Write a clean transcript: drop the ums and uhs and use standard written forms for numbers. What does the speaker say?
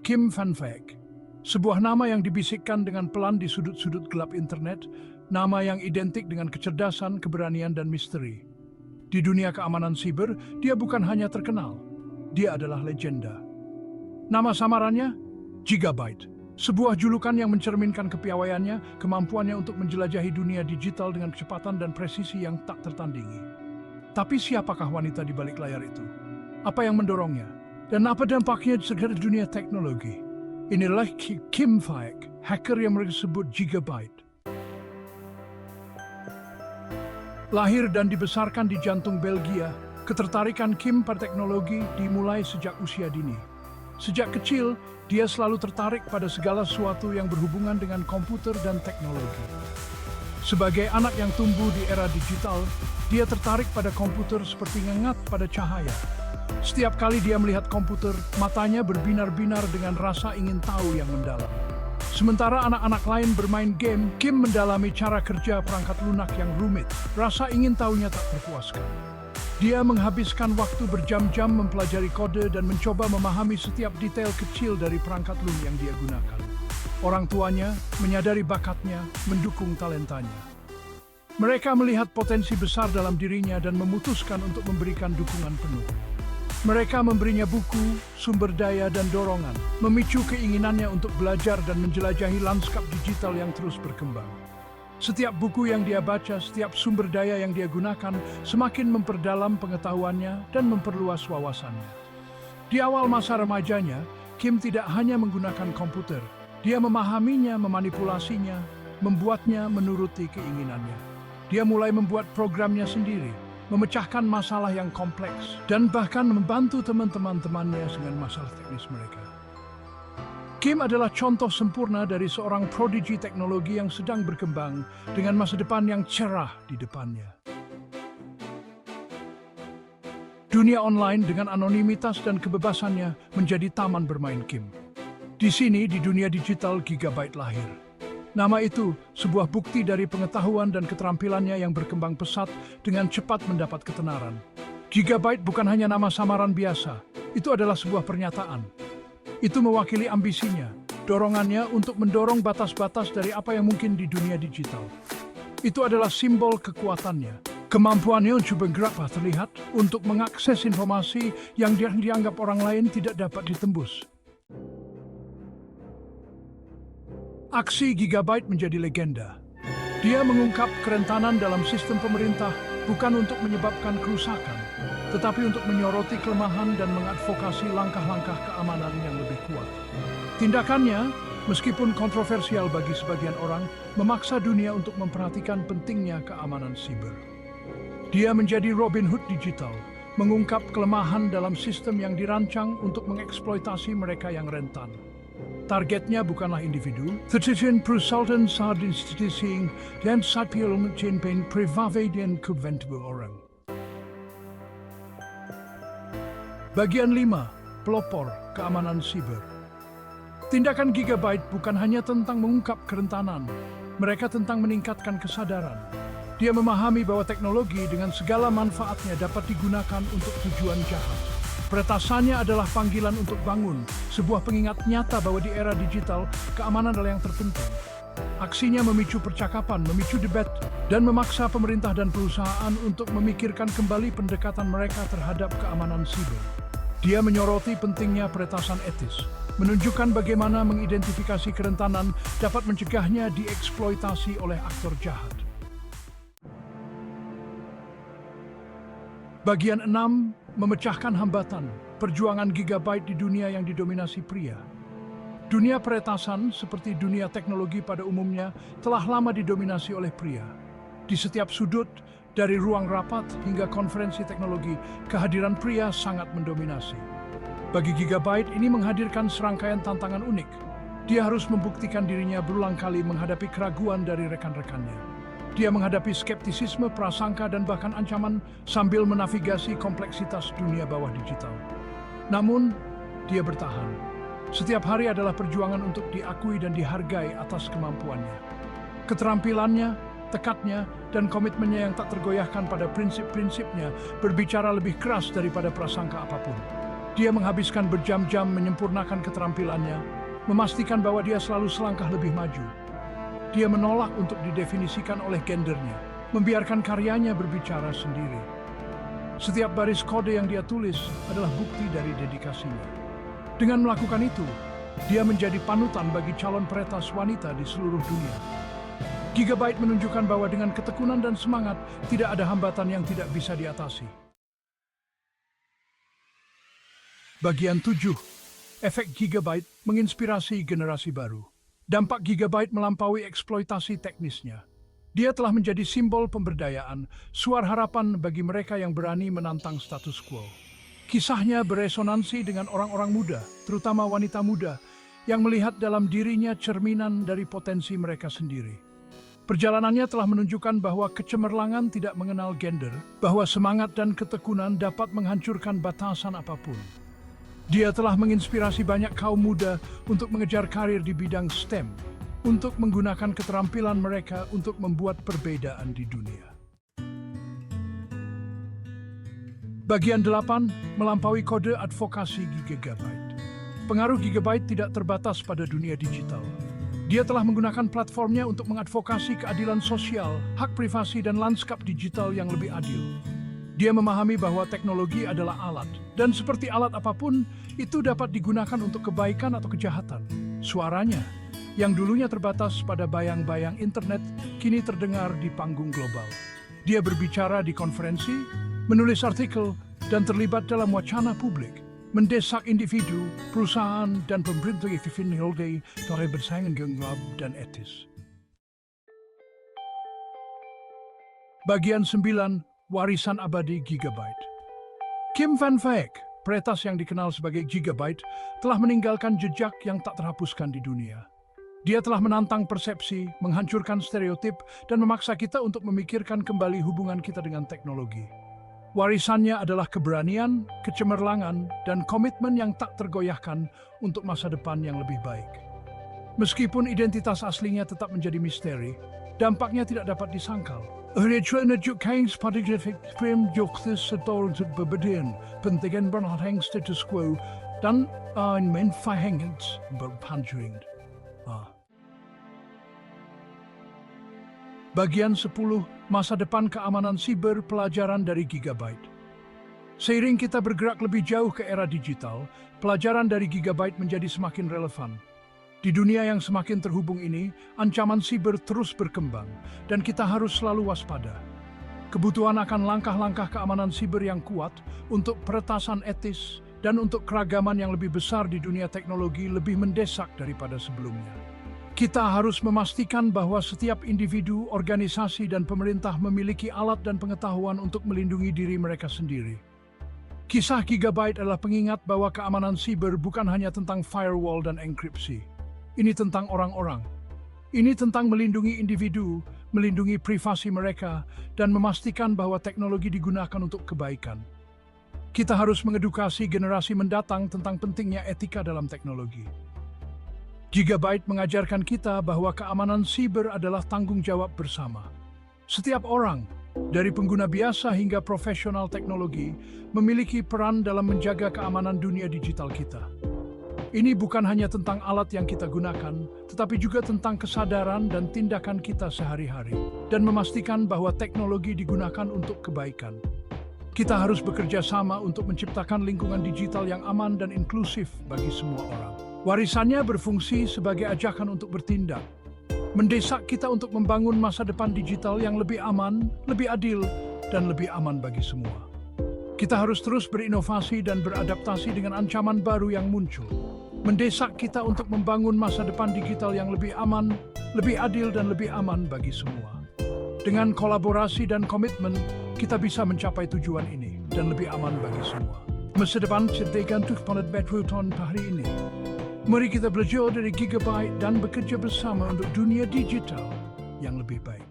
Kim Van Veek. Sebuah nama yang dibisikkan dengan pelan di sudut-sudut gelap internet, nama yang identik dengan kecerdasan, keberanian, dan misteri. Di dunia keamanan siber, dia bukan hanya terkenal, dia adalah legenda. Nama samarannya? Gigabyte. Sebuah julukan yang mencerminkan kepiawaiannya, kemampuannya untuk menjelajahi dunia digital dengan kecepatan dan presisi yang tak tertandingi. Tapi siapakah wanita di balik layar itu? Apa yang mendorongnya? Dan apa dampaknya di dunia teknologi? Inilah Kim Veek, hacker yang mereka sebut Gigabyte. Lahir dan dibesarkan di jantung Belgia, ketertarikan Kim pada teknologi dimulai sejak usia dini. Sejak kecil, dia selalu tertarik pada segala sesuatu yang berhubungan dengan komputer dan teknologi. Sebagai anak yang tumbuh di era digital, dia tertarik pada komputer seperti ngengat pada cahaya. Setiap kali dia melihat komputer, matanya berbinar-binar dengan rasa ingin tahu yang mendalam. Sementara anak-anak lain bermain game, Kim mendalami cara kerja perangkat lunak yang rumit. Rasa ingin tahunya tak terpuaskan. Dia menghabiskan waktu berjam-jam mempelajari kode dan mencoba memahami setiap detail kecil dari perangkat lunak yang dia gunakan. Orang tuanya menyadari bakatnya, mendukung talentanya. Mereka melihat potensi besar dalam dirinya dan memutuskan untuk memberikan dukungan penuh. Mereka memberinya buku, sumber daya, dan dorongan, memicu keinginannya untuk belajar dan menjelajahi lanskap digital yang terus berkembang. Setiap buku yang dia baca, setiap sumber daya yang dia gunakan, semakin memperdalam pengetahuannya dan memperluas wawasannya. Di awal masa remajanya, Kim tidak hanya menggunakan komputer, dia memahaminya, memanipulasinya, membuatnya menuruti keinginannya. Dia mulai membuat programnya sendiri, memecahkan masalah yang kompleks, dan bahkan membantu teman-temannya dengan masalah teknis mereka. Kim adalah contoh sempurna dari seorang prodigi teknologi yang sedang berkembang dengan masa depan yang cerah di depannya. Dunia online dengan anonimitas dan kebebasannya menjadi taman bermain Kim. Di sini, di dunia digital, Gigabyte lahir. Nama itu sebuah bukti dari pengetahuan dan keterampilannya yang berkembang pesat dengan cepat mendapat ketenaran. Gigabyte bukan hanya nama samaran biasa, itu adalah sebuah pernyataan. Itu mewakili ambisinya, dorongannya untuk mendorong batas-batas dari apa yang mungkin di dunia digital. Itu adalah simbol kekuatannya, kemampuannya untuk bergerak terlihat, untuk mengakses informasi yang dianggap orang lain tidak dapat ditembus. Aksi Gigabyte menjadi legenda. Dia mengungkap kerentanan dalam sistem pemerintah bukan untuk menyebabkan kerusakan, tetapi untuk menyoroti kelemahan dan mengadvokasi langkah-langkah keamanan yang lebih kuat. Tindakannya, meskipun kontroversial bagi sebagian orang, memaksa dunia untuk memperhatikan pentingnya keamanan siber. Dia menjadi Robin Hood digital, mengungkap kelemahan dalam sistem yang dirancang untuk mengeksploitasi mereka yang rentan. Targetnya bukanlah individu, tetapi perusahaan saat institusi dan sipil mencapai privasi dan kepentingan orang. Bagian 5. Pelopor keamanan siber. Tindakan Gigabyte bukan hanya tentang mengungkap kerentanan, mereka tentang meningkatkan kesadaran. Dia memahami bahwa teknologi dengan segala manfaatnya dapat digunakan untuk tujuan jahat. Peretasannya adalah panggilan untuk bangun, sebuah pengingat nyata bahwa di era digital, keamanan adalah yang terpenting. Aksinya memicu percakapan, memicu debat, dan memaksa pemerintah dan perusahaan untuk memikirkan kembali pendekatan mereka terhadap keamanan siber. Dia menyoroti pentingnya peretasan etis, menunjukkan bagaimana mengidentifikasi kerentanan dapat mencegahnya dieksploitasi oleh aktor jahat. Bagian 6. Memecahkan hambatan, perjuangan Gigabyte di dunia yang didominasi pria. Dunia peretasan, seperti dunia teknologi pada umumnya, telah lama didominasi oleh pria. Di setiap sudut, dari ruang rapat hingga konferensi teknologi, kehadiran pria sangat mendominasi. Bagi Gigabyte, ini menghadirkan serangkaian tantangan unik. Dia harus membuktikan dirinya berulang kali menghadapi keraguan dari rekan-rekannya. Dia menghadapi skeptisisme, prasangka, dan bahkan ancaman sambil menavigasi kompleksitas dunia bawah digital. Namun, dia bertahan. Setiap hari adalah perjuangan untuk diakui dan dihargai atas kemampuannya. Keterampilannya, tekadnya, dan komitmennya yang tak tergoyahkan pada prinsip-prinsipnya berbicara lebih keras daripada prasangka apapun. Dia menghabiskan berjam-jam menyempurnakan keterampilannya, memastikan bahwa dia selalu selangkah lebih maju. Dia menolak untuk didefinisikan oleh gendernya, membiarkan karyanya berbicara sendiri. Setiap baris kode yang dia tulis adalah bukti dari dedikasinya. Dengan melakukan itu, dia menjadi panutan bagi calon peretas wanita di seluruh dunia. Gigabyte menunjukkan bahwa dengan ketekunan dan semangat, tidak ada hambatan yang tidak bisa diatasi. Bagian 7. Efek Gigabyte menginspirasi generasi baru. Dampak Gigabyte melampaui eksploitasi teknisnya. Dia telah menjadi simbol pemberdayaan, suara harapan bagi mereka yang berani menantang status quo. Kisahnya beresonansi dengan orang-orang muda, terutama wanita muda, yang melihat dalam dirinya cerminan dari potensi mereka sendiri. Perjalanannya telah menunjukkan bahwa kecemerlangan tidak mengenal gender, bahwa semangat dan ketekunan dapat menghancurkan batasan apapun. Dia telah menginspirasi banyak kaum muda untuk mengejar karir di bidang STEM, untuk menggunakan keterampilan mereka untuk membuat perbedaan di dunia. Bagian 8. Melampaui kode advokasi Gigabyte. Pengaruh Gigabyte tidak terbatas pada dunia digital. Dia telah menggunakan platformnya untuk mengadvokasi keadilan sosial, hak privasi, dan lanskap digital yang lebih adil. Dia memahami bahwa teknologi adalah alat, dan seperti alat apapun, itu dapat digunakan untuk kebaikan atau kejahatan. Suaranya, yang dulunya terbatas pada bayang-bayang internet, kini terdengar di panggung global. Dia berbicara di konferensi, menulis artikel, dan terlibat dalam wacana publik, mendesak individu, perusahaan, dan pemerintah untuk bersaing dengan dan etis. Bagian 9. Warisan abadi Gigabyte. Kim Van Vijk, peretas yang dikenal sebagai Gigabyte, telah meninggalkan jejak yang tak terhapuskan di dunia. Dia telah menantang persepsi, menghancurkan stereotip, dan memaksa kita untuk memikirkan kembali hubungan kita dengan teknologi. Warisannya adalah keberanian, kecemerlangan, dan komitmen yang tak tergoyahkan untuk masa depan yang lebih baik. Meskipun identitas aslinya tetap menjadi misteri, dampaknya tidak dapat disangkal. Pentingan berhang status quo dan menfahengens berpanjuring. Bagian 10. Masa depan keamanan siber, pelajaran dari Gigabyte. Seiring kita bergerak lebih jauh ke era digital, pelajaran dari Gigabyte menjadi semakin relevan. Di dunia yang semakin terhubung ini, ancaman siber terus berkembang, dan kita harus selalu waspada. Kebutuhan akan langkah-langkah keamanan siber yang kuat untuk peretasan etis dan untuk keragaman yang lebih besar di dunia teknologi lebih mendesak daripada sebelumnya. Kita harus memastikan bahwa setiap individu, organisasi, dan pemerintah memiliki alat dan pengetahuan untuk melindungi diri mereka sendiri. Kisah Gigabyte adalah pengingat bahwa keamanan siber bukan hanya tentang firewall dan enkripsi. Ini tentang orang-orang. Ini tentang melindungi individu, melindungi privasi mereka, dan memastikan bahwa teknologi digunakan untuk kebaikan. Kita harus mengedukasi generasi mendatang tentang pentingnya etika dalam teknologi. Gigabyte mengajarkan kita bahwa keamanan siber adalah tanggung jawab bersama. Setiap orang, dari pengguna biasa hingga profesional teknologi, memiliki peran dalam menjaga keamanan dunia digital kita. Ini bukan hanya tentang alat yang kita gunakan, tetapi juga tentang kesadaran dan tindakan kita sehari-hari, dan memastikan bahwa teknologi digunakan untuk kebaikan. Kita harus bekerja sama untuk menciptakan lingkungan digital yang aman dan inklusif bagi semua orang. Warisannya berfungsi sebagai ajakan untuk bertindak, mendesak kita untuk membangun masa depan digital yang lebih aman, lebih adil, dan lebih aman bagi semua. Kita harus terus berinovasi dan beradaptasi dengan ancaman baru yang muncul. Mendesak kita untuk membangun masa depan digital yang lebih aman, lebih adil, dan lebih aman bagi semua. Dengan kolaborasi dan komitmen, kita bisa mencapai tujuan ini dan lebih aman bagi semua. Masa depan tergantung pada Badminton hari ini. Mari kita belajar dari Gigabyte dan bekerja bersama untuk dunia digital yang lebih baik.